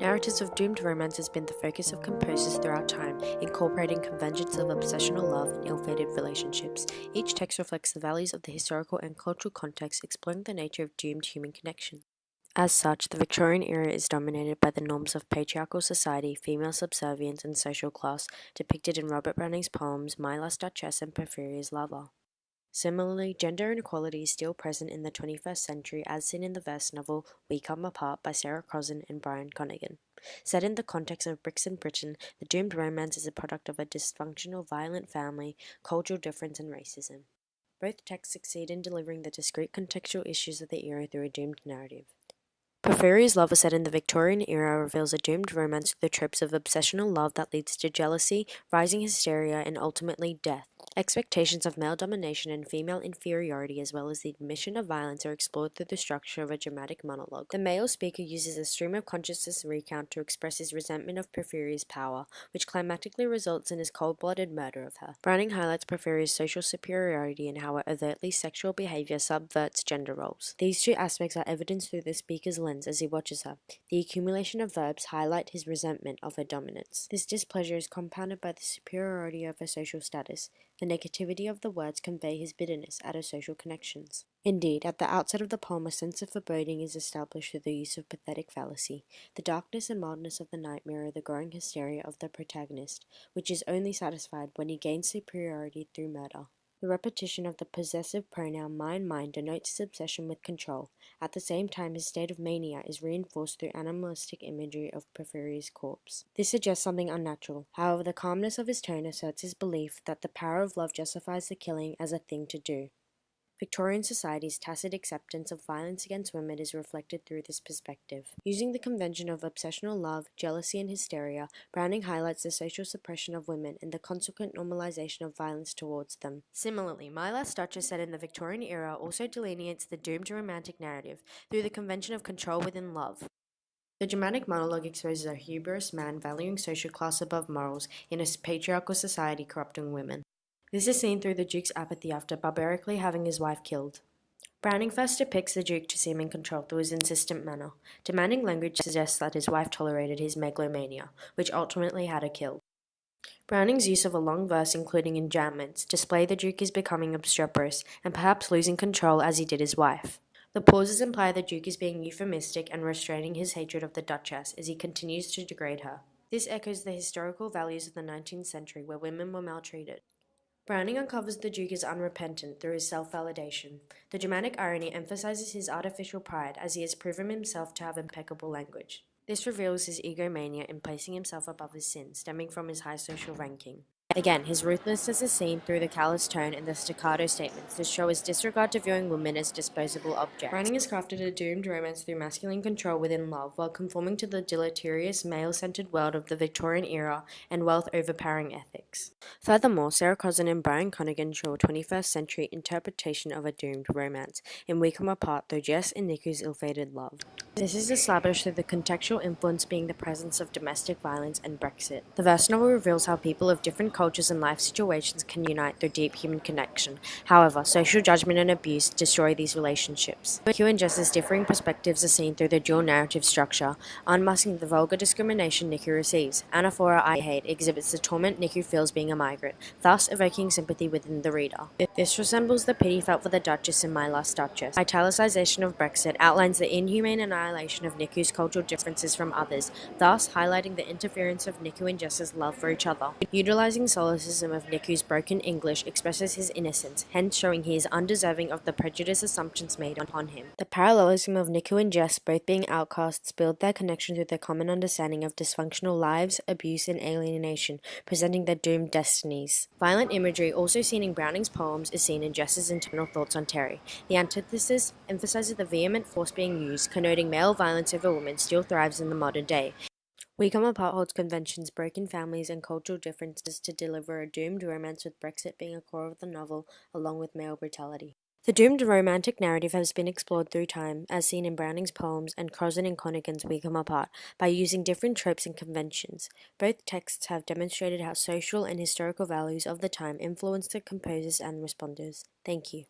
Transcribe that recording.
Narratives of doomed romance has been the focus of composers throughout time, incorporating conventions of obsessional love and ill-fated relationships. Each text reflects the values of the historical and cultural context, exploring the nature of doomed human connection. As such, the Victorian era is dominated by the norms of patriarchal society, female subservience, and social class, depicted in Robert Browning's poems My Last Duchess and Porphyria's Lover. Similarly, gender inequality is still present in the 21st century, as seen in the verse novel We Come Apart by Sarah Crossan and Brian Connigan. Set in the context of Brixton, Britain, the doomed romance is a product of a dysfunctional, violent family, cultural difference, and racism. Both texts succeed in delivering the discrete contextual issues of the era through a doomed narrative. Porphyria's Lover, set in the Victorian era, reveals a doomed romance through the tropes of obsessional love that leads to jealousy, rising hysteria, and ultimately death. Expectations of male domination and female inferiority, as well as the admission of violence, are explored through the structure of a dramatic monologue. The male speaker uses a stream of consciousness recount to express his resentment of Porphyria's power, which climactically results in his cold-blooded murder of her. Browning highlights Porphyria's social superiority and how her overtly sexual behavior subverts gender roles. These two aspects are evidenced through the speaker's lens as he watches her. The accumulation of verbs highlight his resentment of her dominance. This displeasure is compounded by the superiority of her social status. The negativity of the words convey his bitterness at her social connections. Indeed, at the outset of the poem, a sense of foreboding is established through the use of pathetic fallacy. The darkness and mildness of the night mirror the growing hysteria of the protagonist, which is only satisfied when he gains superiority through murder. The repetition of the possessive pronoun mine denotes his obsession with control. At the same time, his state of mania is reinforced through animalistic imagery of Porphyria's corpse. This suggests something unnatural. However, the calmness of his tone asserts his belief that the power of love justifies the killing as a thing to do. Victorian society's tacit acceptance of violence against women is reflected through this perspective. Using the convention of obsessional love, jealousy, and hysteria, Browning highlights the social suppression of women and the consequent normalization of violence towards them. Similarly, My Last Duchess, set in the Victorian era, also delineates the doomed romantic narrative through the convention of control within love. The dramatic monologue exposes a hubris man valuing social class above morals in a patriarchal society corrupting women. This is seen through the Duke's apathy after barbarically having his wife killed. Browning first depicts the Duke to seem in control through his insistent manner. Demanding language suggests that his wife tolerated his megalomania, which ultimately had her killed. Browning's use of a long verse, including enjambments, display the Duke is becoming obstreperous and perhaps losing control as he did his wife. The pauses imply the Duke is being euphemistic and restraining his hatred of the Duchess as he continues to degrade her. This echoes the historical values of the 19th century where women were maltreated. Browning uncovers the Duke as unrepentant through his self-validation. The dramatic irony emphasizes his artificial pride as he has proven himself to have impeccable language. This reveals his egomania in placing himself above his sins, stemming from his high social ranking. Again, his ruthlessness is seen through the callous tone and the staccato statements that show his disregard to viewing women as disposable objects. Browning has crafted a doomed romance through masculine control within love, while conforming to the deleterious, male-centered world of the Victorian era and wealth-overpowering ethics. Furthermore, Sarah Crossan and Brian Connigan show a 21st century interpretation of a doomed romance in We Come Apart through Jess and Niku's ill-fated love. This is established through the contextual influence being the presence of domestic violence and Brexit. The verse novel reveals how people of different cultures and life situations can unite through deep human connection. However, social judgment and abuse destroy these relationships. Niku and Jess's differing perspectives are seen through the dual narrative structure, unmasking the vulgar discrimination Niku receives. Anaphora I Hate exhibits the torment Niku feels being a migrant, thus evoking sympathy within the reader. This resembles the pity felt for the Duchess in My Last Duchess. Italicization of Brexit outlines the inhumane annihilation of Niku's cultural differences from others, thus highlighting the interference of Niku and Jess's love for each other. Utilizing solecism of Niku's broken English expresses his innocence, hence showing he is undeserving of the prejudiced assumptions made upon him. The parallelism of Niku and Jess both being outcasts build their connection through their common understanding of dysfunctional lives, abuse, and alienation, presenting their doomed destinies. Violent imagery, also seen in Browning's poems, is seen in Jess's internal thoughts on Terry. The antithesis emphasizes the vehement force being used, connoting male violence over women still thrives in the modern day. We Come Apart holds conventions, broken families, and cultural differences to deliver a doomed romance, with Brexit being a core of the novel, along with male brutality. The doomed romantic narrative has been explored through time, as seen in Browning's poems and Crossan and Connigan's We Come Apart, by using different tropes and conventions. Both texts have demonstrated how social and historical values of the time influenced the composers and responders. Thank you.